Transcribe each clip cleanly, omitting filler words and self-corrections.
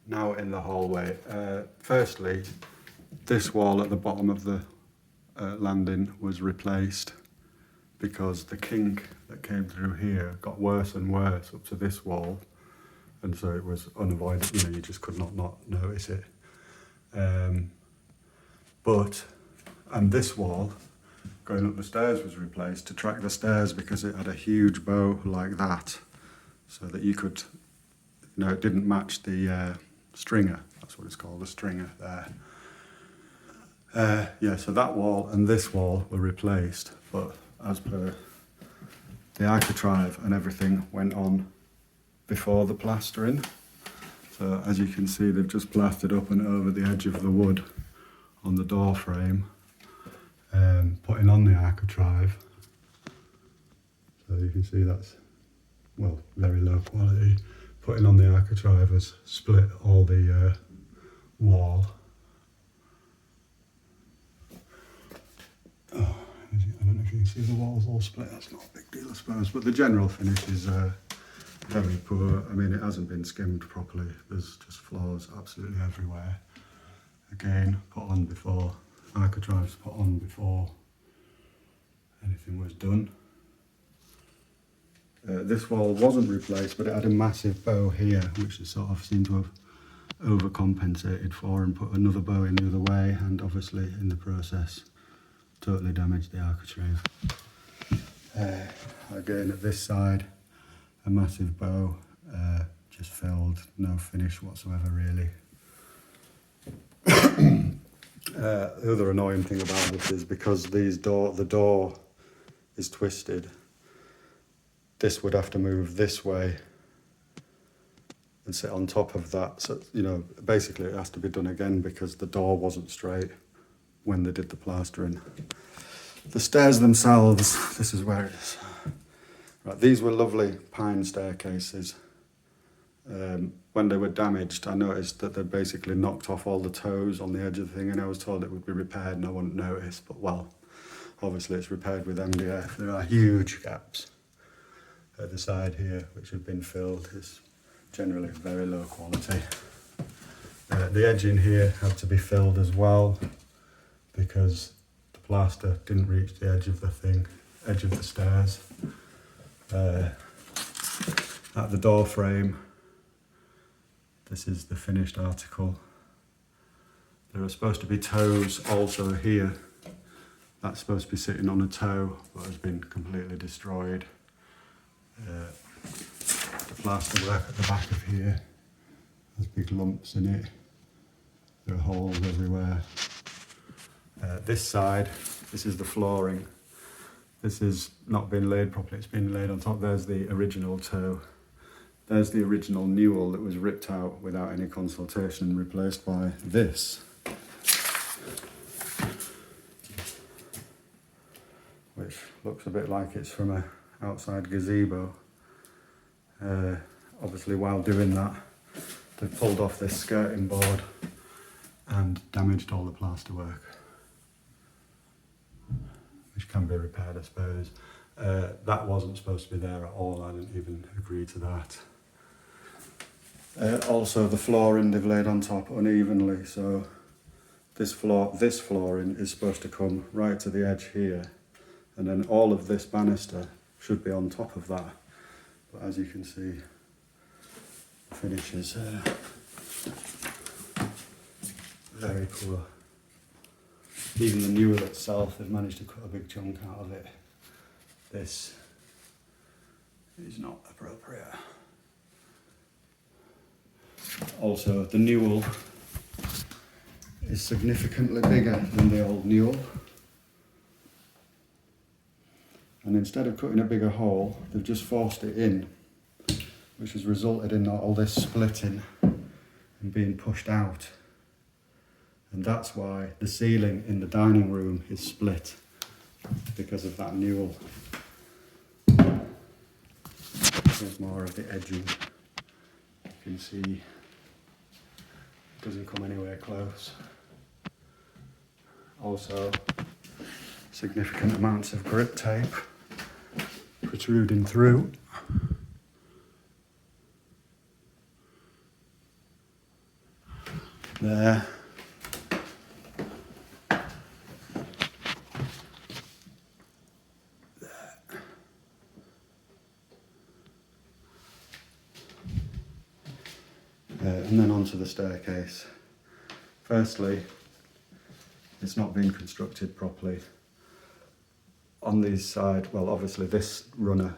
Now in the hallway. Firstly, this wall at the bottom of the landing was replaced because the kink that came through here got worse and worse up to this wall, and so it was unavoidable. You just could not notice it. And this wall going up the stairs was replaced to track the stairs because it had a huge bow like that, so that you could, it didn't match the stringer. That's what it's called, a stringer there. So that wall and this wall were replaced, but as per the architrave and everything went on before the plastering. So as you can see, they've just plastered up and over the edge of the wood on the door frame, putting on the architrave. So you can see that's, well, very low quality. Putting on the architrave has split all the wall. Oh, I don't know if you can see the walls all split, that's not a big deal I suppose, but the general finish is very poor. I mean, it hasn't been skimmed properly, there's just flaws absolutely everywhere. Again, put on before, architraves put on before anything was done. This wall wasn't replaced, but it had a massive bow here, which they sort of seem to have overcompensated for and put another bow in the other way, and obviously in the process totally damaged the architrave. Again, at this side, a massive bow, just filled, no finish whatsoever really. The other annoying thing about this is because the door is twisted, this would have to move this way and sit on top of that. So, basically it has to be done again because the door wasn't straight when they did the plastering. The stairs themselves, this is where it is. Right, these were lovely pine staircases. When they were damaged, I noticed that they basically knocked off all the toes on the edge of the thing, and I was told it would be repaired and I wouldn't notice, but well, obviously it's repaired with MDF. There are huge gaps at the side here which have been filled. It's generally very low quality. The edging here had to be filled as well because the plaster didn't reach the edge of the stairs. At the door frame, this is the finished article. There are supposed to be toes also here. That's supposed to be sitting on a toe, but has been completely destroyed. The plaster work at the back of here has big lumps in it. There are holes everywhere. This side, this is the flooring. This has not been laid properly, it's been laid on top. There's the original toe. There's the original newel that was ripped out without any consultation and replaced by this. Which looks a bit like it's from an outside gazebo. Obviously while doing that, they pulled off this skirting board and damaged all the plasterwork, which can be repaired, I suppose. That wasn't supposed to be there at all, I didn't even agree to that. Also the flooring they've laid on top unevenly, so this flooring is supposed to come right to the edge here, and then all of this banister should be on top of that. But as you can see, the finish is very poor. Even the newel itself, they've managed to cut a big chunk out of it. This is not appropriate. Also, the newel is significantly bigger than the old newel. And instead of cutting a bigger hole, they've just forced it in, which has resulted in all this splitting and being pushed out. And that's why the ceiling in the dining room is split, because of that newel. Here's more of the edging. You can see it doesn't come anywhere close. Also, significant amounts of grip tape protruding through. there. And then onto the staircase. Firstly, it's not been constructed properly. On these side, well, obviously this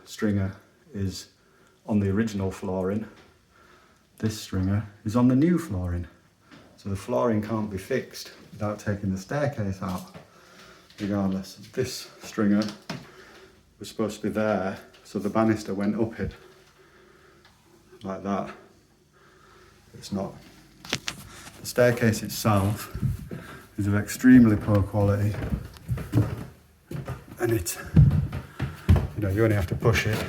stringer is on the original flooring. This stringer is on the new flooring. So the flooring can't be fixed without taking the staircase out. Regardless, this stringer was supposed to be there, so the banister went up it like that. It's not. The staircase itself is of extremely poor quality, and it, you only have to push it.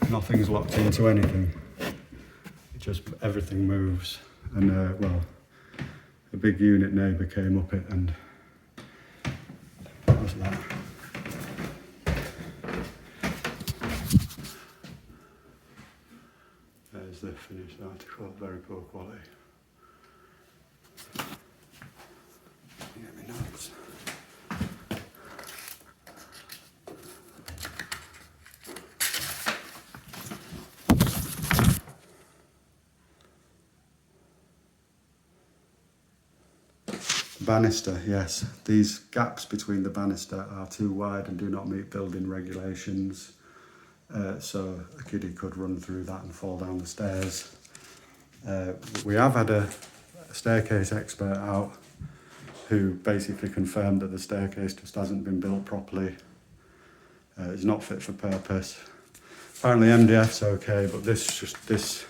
Nothing's locked into anything. It just, everything moves. And well, a big unit neighbour came up it, and that was that. There's the finished article, very poor quality. Get me notes. Banister, yes. These gaps between the banister are too wide and do not meet building regulations. So a kiddie could run through that and fall down the stairs. We have had a staircase expert out who basically confirmed that the staircase just hasn't been built properly. It's not fit for purpose. Apparently MDF's okay, but this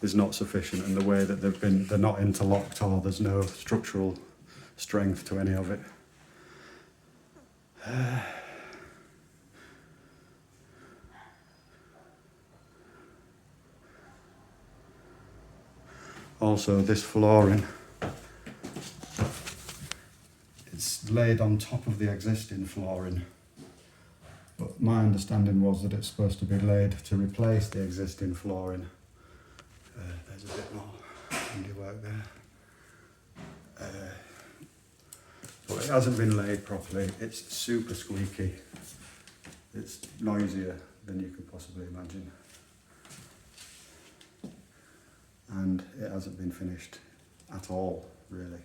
is not sufficient, and the way that they're not interlocked, or there's no structural strength to any of it. Also, this flooring, it's laid on top of the existing flooring, but my understanding was that it's supposed to be laid to replace the existing flooring. There's a bit more handiwork there. But it hasn't been laid properly. It's super squeaky. It's noisier than you could possibly imagine. And it hasn't been finished at all, really.